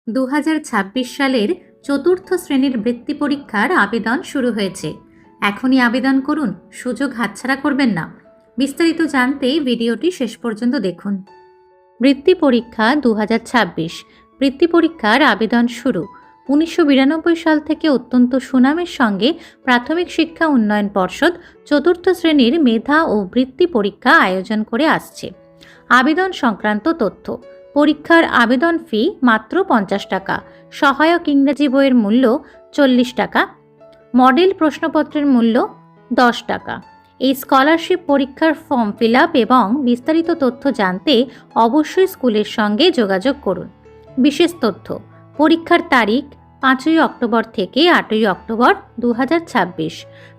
2026 সালের চতুর্থ শ্রেণীর বৃত্তি পরীক্ষার আবেদন শুরু হয়েছে। এখনই আবেদন করুন, সুযোগ হাতছাড়া করবেন না। বিস্তারিত জানতে ভিডিওটি শেষ পর্যন্ত দেখুন। বৃত্তি পরীক্ষা 2026 বৃত্তি পরীক্ষার আবেদন শুরু। 1992 সাল থেকে অত্যন্ত সুনামের সঙ্গে প্রাথমিক শিক্ষা উন্নয়ন পর্ষদ চতুর্থ শ্রেণীর মেধা ও বৃত্তি পরীক্ষা আয়োজন করে আসছে। আবেদন সংক্রান্ত তথ্য: পরীক্ষার আবেদন ফি মাত্র 50 টাকা, সহায়ক ইংরেজি বইয়ের মূল্য 40 টাকা, মডেল প্রশ্নপত্রের মূল্য 10 টাকা। এই স্কলারশিপ পরীক্ষার ফর্ম ফিল আপ এবং বিস্তারিত তথ্য জানতে অবশ্যই স্কুলের সঙ্গে যোগাযোগ করুন। বিশেষ তথ্য: পরীক্ষার তারিখ 5ই অক্টোবর থেকে 8ই অক্টোবর 2026।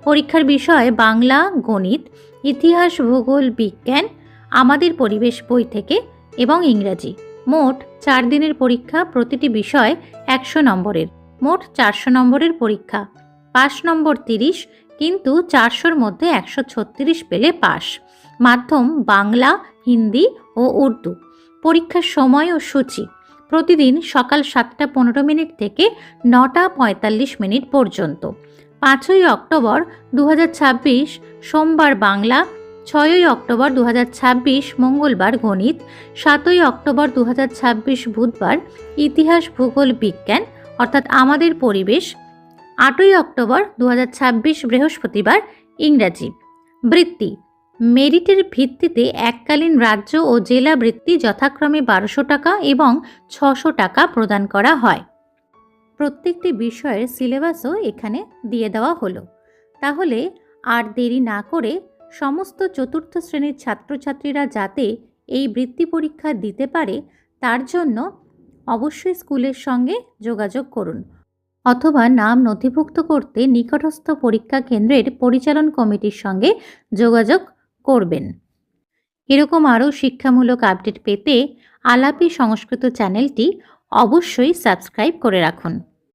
পরীক্ষার বিষয় বাংলা, গণিত, ইতিহাস, ভূগোল, বিজ্ঞান, আমাদের পরিবেশ বই থেকে এবং ইংরাজি। মোট 4 দিনের পরীক্ষা, প্রতিটি বিষয় 100 নম্বরের। মোট 400 নম্বরের পরীক্ষা। পাস নম্বর 30, কিন্তু 400-র মধ্যে 136 পেলে পাস। মাধ্যম বাংলা, হিন্দি ও উর্দু। পরীক্ষার সময় ও সূচি: প্রতিদিন সকাল 7:15 থেকে 9:45 পর্যন্ত। 5ই অক্টোবর 2026 সোমবার বাংলা, 6ই অক্টোবর 2026 মঙ্গলবার গণিত, 7ই অক্টোবর 2026 বুধবার ইতিহাস, ভূগোল, বিজ্ঞান অর্থাৎ আমাদের পরিবেশ, 8ই অক্টোবর 2026 বৃহস্পতিবার ইংরাজি। বৃত্তি: মেরিটের ভিত্তিতে এককালীন রাজ্য ও জেলা বৃত্তি যথাক্রমে 1200 টাকা এবং 600 টাকা প্রদান করা হয়। প্রত্যেকটি বিষয়ের সিলেবাসও এখানে দিয়ে দেওয়া হলো। তাহলে আর দেরি না করে সমস্ত চতুর্থ শ্রেণীর ছাত্রছাত্রীরা যাতে এই বৃত্তি পরীক্ষা দিতে পারে তার জন্য অবশ্যই স্কুলের সঙ্গে যোগাযোগ করুন, অথবা নাম নথিভুক্ত করতে নিকটস্থ পরীক্ষা কেন্দ্রের পরিচালন কমিটির সঙ্গে যোগাযোগ করবেন। এরকম আরও শিক্ষামূলক আপডেট পেতে আলাপি সংস্কৃত চ্যানেলটি অবশ্যই সাবস্ক্রাইব করে রাখুন।